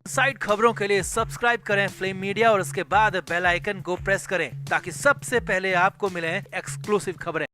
Side खबरों के लिए सब्सक्राइब करें फ्लेम मीडिया और उसके बाद बेल आइकन को प्रेस करें ताकि सबसे पहले आपको मिले एक्सक्लूसिव खबरें।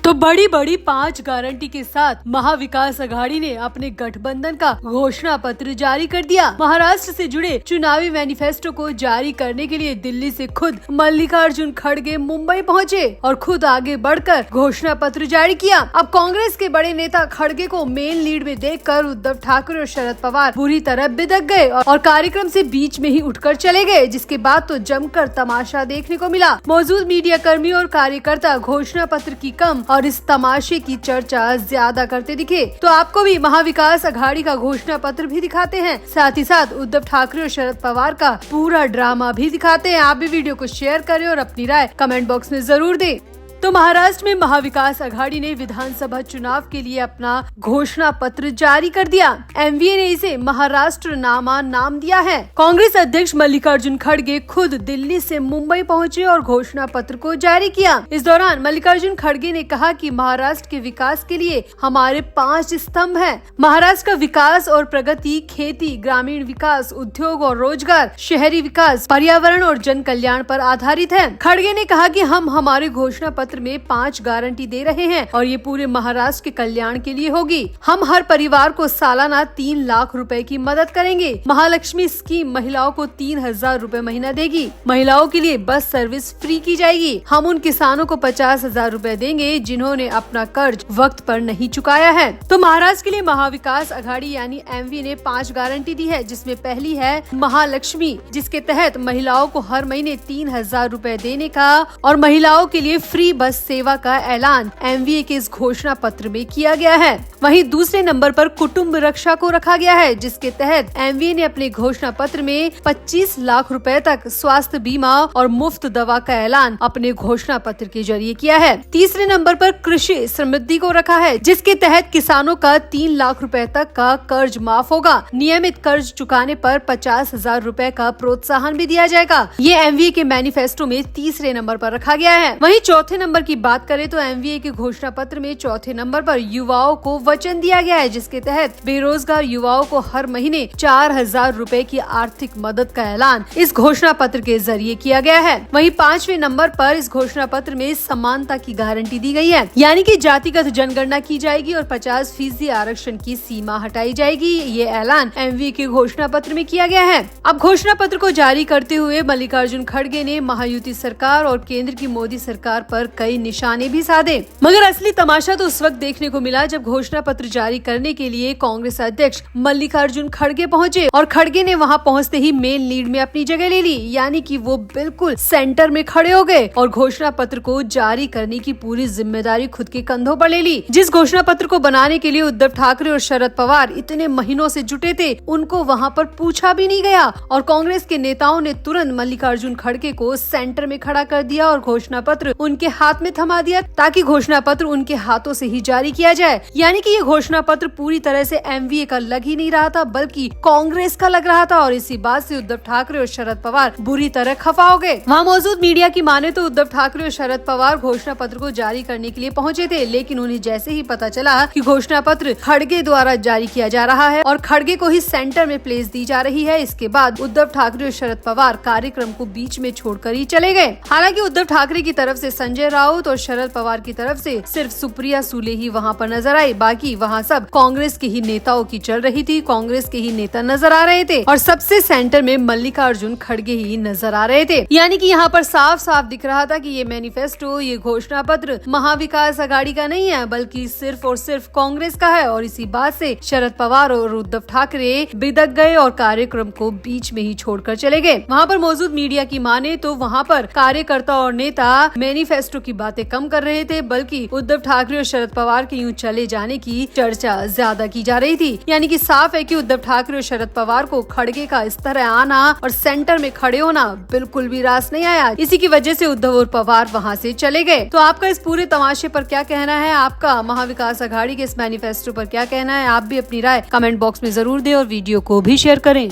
तो बड़ी बड़ी 5 गारंटी के साथ महाविकास आघाड़ी ने अपने गठबंधन का घोषणा पत्र जारी कर दिया। महाराष्ट्र से जुड़े चुनावी मैनिफेस्टो को जारी करने के लिए दिल्ली से खुद मल्लिकार्जुन खड़गे मुंबई पहुंचे और खुद आगे बढ़कर घोषणा पत्र जारी किया। अब कांग्रेस के बड़े नेता खड़गे को मेन लीड में देखकर उद्धव ठाकरे और शरद पवार बुरी तरह बिदक गए और कार्यक्रम से बीच में ही उठकर चले गए, जिसके बाद तो जमकर तमाशा देखने को मिला। मौजूद मीडिया कर्मी और कार्यकर्ता घोषणा पत्र की कम और इस तमाशे की चर्चा ज्यादा करते दिखे। तो आपको भी महाविकास आघाड़ी का घोषणा पत्र भी दिखाते हैं, साथ ही साथ उद्धव ठाकरे और शरद पवार का पूरा ड्रामा भी दिखाते हैं। आप भी वीडियो को शेयर करें और अपनी राय कमेंट बॉक्स में जरूर दें। तो महाराष्ट्र में महाविकास आघाड़ी ने विधानसभा चुनाव के लिए अपना घोषणा पत्र जारी कर दिया। एमवीए ने इसे महाराष्ट्र नामा नाम दिया है। कांग्रेस अध्यक्ष मल्लिकार्जुन खड़गे खुद दिल्ली से मुंबई पहुंचे और घोषणा पत्र को जारी किया। इस दौरान मल्लिकार्जुन खड़गे ने कहा कि महाराष्ट्र के विकास के लिए हमारे 5 स्तंभ हैं। महाराष्ट्र का विकास और प्रगति खेती, ग्रामीण विकास, उद्योग और रोजगार, शहरी विकास, पर्यावरण और जन कल्याण पर आधारित है। खड़गे ने कहा कि हम हमारे घोषणा पत्र में 5 गारंटी दे रहे हैं और ये पूरे महाराष्ट्र के कल्याण के लिए होगी। हम हर परिवार को सालाना 3 लाख रुपए की मदद करेंगे। महालक्ष्मी स्कीम महिलाओं को 3,000 रुपए महीना देगी। महिलाओं के लिए बस सर्विस फ्री की जाएगी। हम उन किसानों को 50,000 रुपए देंगे जिन्होंने अपना कर्ज वक्त पर नहीं चुकाया है। तो महाराष्ट्र के लिए महाविकास आघाड़ी यानी एमवी ने 5 गारंटी दी है, जिसमें पहली है महालक्ष्मी, जिसके तहत महिलाओं को हर महीने 3,000 रुपए देने का और महिलाओं के लिए फ्री बस सेवा का ऐलान एमवीए के इस घोषणा पत्र में किया गया है। वहीं दूसरे नंबर पर कुटुंब रक्षा को रखा गया है, जिसके तहत एमवीए ने अपने घोषणा पत्र में 25 लाख रुपए तक स्वास्थ्य बीमा और मुफ्त दवा का ऐलान अपने घोषणा पत्र के जरिए किया है। तीसरे नंबर पर कृषि समृद्धि को रखा है, जिसके तहत किसानों का 3 लाख रुपए तक का कर्ज माफ होगा। नियमित कर्ज चुकाने पर 50,000 रुपए का प्रोत्साहन भी दिया जाएगा। ये एमवीए के मैनिफेस्टो में तीसरे नंबर पर रखा गया है। वहीं चौथे नंबर की बात करें तो एमवीए के घोषणा पत्र में चौथे नंबर पर युवाओं को वचन दिया गया है, जिसके तहत बेरोजगार युवाओं को हर महीने 4,000 रुपए की आर्थिक मदद का ऐलान इस घोषणा पत्र के जरिए किया गया है। वहीं 5वें नंबर पर इस घोषणा पत्र में समानता की गारंटी दी गई है, यानी कि जातिगत जनगणना की जाएगी और 50% आरक्षण की सीमा हटाई जाएगी। ये ऐलान एमवीए के घोषणा पत्र में किया गया है। अब घोषणा पत्र को जारी करते हुए मल्लिकार्जुन खड़गे ने महायुति सरकार और केंद्र की मोदी सरकार पर कई निशाने भी साधे, मगर असली तमाशा तो उस वक्त देखने को मिला जब घोषणा पत्र जारी करने के लिए कांग्रेस अध्यक्ष मल्लिकार्जुन खड़गे पहुंचे और खड़गे ने वहां पहुंचते ही मेन लीड में अपनी जगह ले ली, यानी कि वो बिल्कुल सेंटर में खड़े हो गए और घोषणा पत्र को जारी करने की पूरी जिम्मेदारी खुद के कंधों पर ले ली। जिस घोषणा पत्र को बनाने के लिए उद्धव ठाकरे और शरद पवार इतने महीनों से जुटे थे, उनको वहाँ पर पूछा भी नहीं गया और कांग्रेस के नेताओं ने तुरंत मल्लिकार्जुन खड़गे को सेंटर में खड़ा कर दिया और घोषणा पत्र उनके हाथ में थमा दिया ताकि घोषणा पत्र उनके हाथों से ही जारी किया जाए। यानी कि ये घोषणा पत्र पूरी तरह से एमवीए का लग ही नहीं रहा था, बल्कि कांग्रेस का लग रहा था और इसी बात से उद्धव ठाकरे और शरद पवार बुरी तरह खफा हो गए। वहाँ मौजूद मीडिया की माने तो उद्धव ठाकरे और शरद पवार घोषणा पत्र को जारी करने के लिए पहुंचे थे, लेकिन उन्हें जैसे ही पता चला कि घोषणा पत्र खड़गे द्वारा जारी किया जा रहा है और खड़गे को ही सेंटर में प्लेस दी जा रही है, इसके बाद उद्धव ठाकरे और शरद पवार कार्यक्रम को बीच में छोड़कर ही चले गए। हालांकि उद्धव ठाकरे की तरफ से संजय राउत और शरद पवार की तरफ से सिर्फ सुप्रिया सुले ही वहाँ पर नजर आई, बाकी वहाँ सब कांग्रेस के ही नेताओं की चल रही थी। कांग्रेस के ही नेता नजर आ रहे थे और सबसे सेंटर में मल्लिकार्जुन खड़गे ही नजर आ रहे थे। यानी कि यहाँ पर साफ साफ दिख रहा था कि ये मैनिफेस्टो, ये घोषणा पत्र महाविकास आघाड़ी का नहीं है, बल्कि सिर्फ और सिर्फ कांग्रेस का है और इसी बात से शरद पवार और उद्धव ठाकरे बिदक गए और कार्यक्रम को बीच में ही छोड़कर चले गए। वहाँ पर मौजूद मीडिया की माने तो वहाँ पर कार्यकर्ता और नेता मैनिफेस्टो की बातें कम कर रहे थे, बल्कि उद्धव ठाकरे और शरद पवार के यूं चले जाने की चर्चा ज्यादा की जा रही थी। यानी कि साफ है कि उद्धव ठाकरे और शरद पवार को खड़गे का इस तरह आना और सेंटर में खड़े होना बिल्कुल भी रास नहीं आया। इसी की वजह से उद्धव और पवार वहां से चले गए। तो आपका इस पूरे तमाशे पर क्या कहना है? आपका महाविकास आघाड़ी के इस मैनिफेस्टो पर क्या कहना है? आप भी अपनी राय कमेंट बॉक्स में जरूर दें और वीडियो को भी शेयर करें।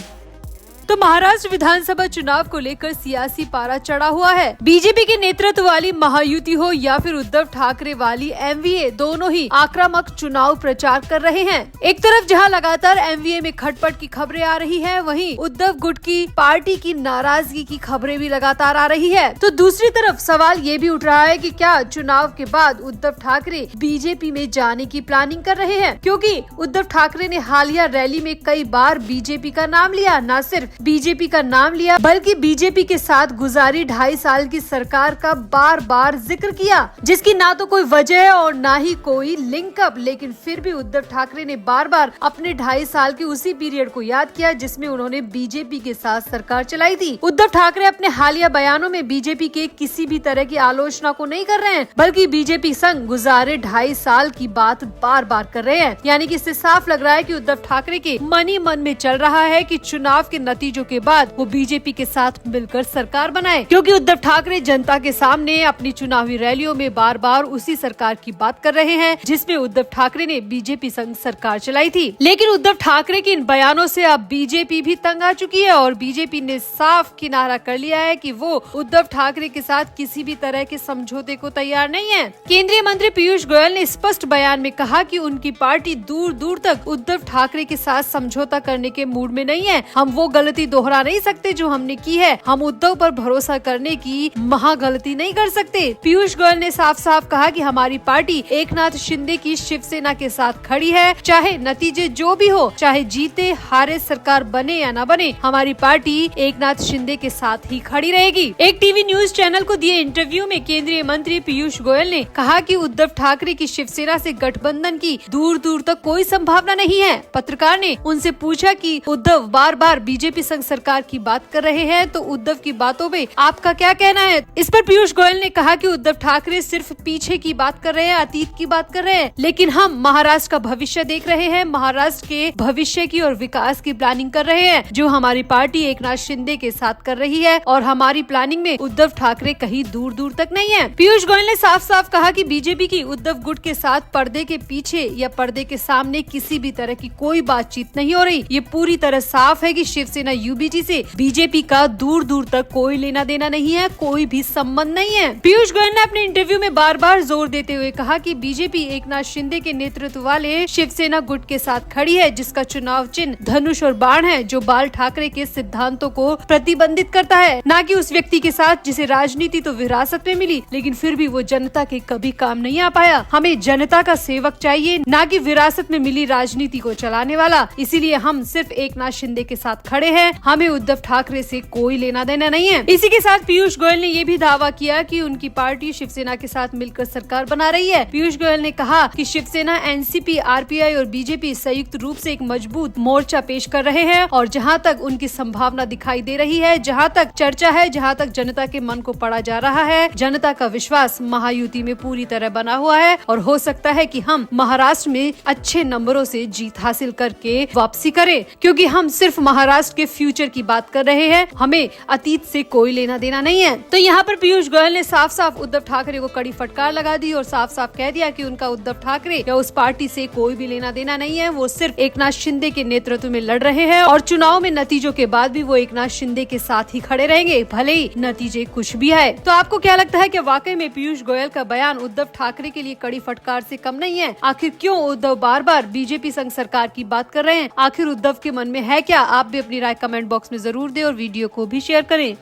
तो महाराष्ट्र विधानसभा चुनाव को लेकर सियासी पारा चढ़ा हुआ है। बीजेपी के नेतृत्व वाली महायुति हो या फिर उद्धव ठाकरे वाली एमवीए, दोनों ही आक्रामक चुनाव प्रचार कर रहे हैं। एक तरफ जहां लगातार एमवीए में खटपट की खबरें आ रही है, वहीं उद्धव गुट की पार्टी की नाराजगी की खबरें भी लगातार आ रही है। तो दूसरी तरफ सवाल ये भी उठ रहा है कि क्या चुनाव के बाद उद्धव ठाकरे बीजेपी में जाने की प्लानिंग कर रहे हैं, क्योंकि उद्धव ठाकरे ने हालिया रैली में कई बार बीजेपी का नाम लिया। न सिर्फ बीजेपी का नाम लिया बल्कि बीजेपी के साथ गुजारी 2.5 साल की सरकार का बार बार जिक्र किया, जिसकी ना तो कोई वजह है और ना ही कोई लिंक अप। लेकिन फिर भी उद्धव ठाकरे ने बार बार अपने 2.5 साल के उसी पीरियड को याद किया जिसमें उन्होंने बीजेपी के साथ सरकार चलाई थी। उद्धव ठाकरे अपने हालिया बयानों में बीजेपी के किसी भी तरह की आलोचना को नहीं कर रहे हैं, बल्कि बीजेपी संग गुजारे 2.5 साल की बात बार बार कर रहे हैं। यानी कि इससे साफ लग रहा है कि उद्धव ठाकरे के मन ही मन में चल रहा है कि चुनाव के नतीजों के बाद वो बीजेपी के साथ मिलकर सरकार बनाए, क्योंकि उद्धव ठाकरे जनता के सामने अपनी चुनावी रैलियों में बार बार उसी सरकार की बात कर रहे हैं जिसमें उद्धव ठाकरे ने बीजेपी संग सरकार चलाई थी। लेकिन उद्धव ठाकरे के इन बयानों से अब बीजेपी भी तंग आ चुकी है और बीजेपी ने साफ किनारा कर लिया है कि वो उद्धव ठाकरे के साथ किसी भी तरह के समझौते को तैयार नहीं है। केंद्रीय मंत्री पीयूष गोयल ने स्पष्ट बयान में कहा कि उनकी पार्टी दूर दूर तक उद्धव ठाकरे के साथ समझौता करने के मूड में नहीं है। हम वो गलती दोहरा नहीं सकते जो हमने की है। हम उद्धव पर भरोसा करने की महा गलती नहीं कर सकते। पीयूष गोयल ने साफ साफ कहा कि हमारी पार्टी एकनाथ शिंदे की शिवसेना के साथ खड़ी है, चाहे नतीजे जो भी हो, चाहे जीते हारे सरकार बने या न बने, हमारी पार्टी एकनाथ शिंदे के साथ ही खड़ी रहेगी। एक टीवी न्यूज चैनल को दिए इंटरव्यू में केंद्रीय मंत्री पीयूष गोयल ने कहा कि उद्धव ठाकरे की शिवसेना से गठबंधन की दूर दूर तक कोई संभावना नहीं है। पत्रकार ने उनसे पूछा कि उद्धव बार बार बीजेपी संग सरकार की बात कर रहे हैं, तो उद्धव की बातों में आपका क्या कहना है। इस पर पीयूष गोयल ने कहा कि उद्धव ठाकरे सिर्फ पीछे की बात कर रहे हैं, अतीत की बात कर रहे हैं, लेकिन हम महाराष्ट्र का भविष्य देख रहे हैं, महाराष्ट्र के भविष्य की और विकास की प्लानिंग कर रहे हैं, जो हमारी पार्टी एकनाथ शिंदे के साथ कर रही है। और हमारी प्लानिंग में उद्धव ठाकरे कहीं दूर दूर तक नहीं है। पीयूष गोयल ने साफ साफ कहा कि बीजेपी की उद्धव गुट के साथ पर्दे के पीछे या पर्दे के सामने किसी भी तरह की कोई बातचीत नहीं हो रही। ये पूरी तरह साफ है कि शिवसेना यूबीटी से बीजेपी का दूर दूर तक कोई लेना देना नहीं है, कोई भी संबंध नहीं है। पीयूष गोयल ने अपने इंटरव्यू में बार बार जोर देते हुए कहा कि बीजेपी एकनाथ शिंदे के नेतृत्व वाले शिवसेना गुट के साथ खड़ी है, जिसका चुनाव चिन्ह धनुष और बाण है, जो बाल ठाकरे के सिद्धांतों को प्रतिबंधित करता है, न कि उस व्यक्ति के साथ जिसे राजनीति तो विरासत में मिली, लेकिन फिर भी वो जनता के कभी काम नहीं आ पाया। हमें जनता का सेवक चाहिए, न कि विरासत में मिली राजनीति को चलाने वाला। इसीलिए हम सिर्फ एकनाथ शिंदे के साथ खड़े हैं, हमें उद्धव ठाकरे से कोई लेना देना नहीं है। इसी के साथ पीयूष गोयल ने ये भी दावा किया कि उनकी पार्टी शिवसेना के साथ मिलकर सरकार बना रही है। पीयूष गोयल ने कहा कि शिवसेना, एनसीपी, आरपीआई और बीजेपी संयुक्त रूप से एक मजबूत मोर्चा पेश कर रहे हैं और जहां तक उनकी संभावना दिखाई दे रही है, जहां तक चर्चा है, जहां तक जनता के मन को पढ़ा जा रहा है, जनता का विश्वास महायुति में पूरी तरह बना हुआ है और हो सकता है कि हम महाराष्ट्र में अच्छे नंबरों से जीत हासिल करके वापसी करें, क्योंकि हम सिर्फ महाराष्ट्र के फ्यूचर की बात कर रहे हैं, हमें अतीत से कोई लेना देना नहीं है। तो यहाँ पर पीयूष गोयल ने साफ साफ उद्धव ठाकरे को कड़ी फटकार लगा दी और साफ साफ कह दिया कि उनका उद्धव ठाकरे या उस पार्टी से कोई भी लेना देना नहीं है। वो सिर्फ एकनाथ शिंदे के नेतृत्व में लड़ रहे हैं और चुनाव में नतीजों के बाद भी वो एकनाथ शिंदे के साथ ही खड़े रहेंगे, भले ही नतीजे कुछ भी आए। तो आपको क्या लगता है कि वाकई में पीयूष गोयल का बयान उद्धव ठाकरे के लिए कड़ी फटकार से कम नहीं है? आखिर क्यों उद्धव बार बार बीजेपी संग सरकार की बात कर रहे हैं? आखिर उद्धव के मन में है क्या? आप भी अपनी राय कमेंट बॉक्स में जरूर दें और वीडियो को भी शेयर करें।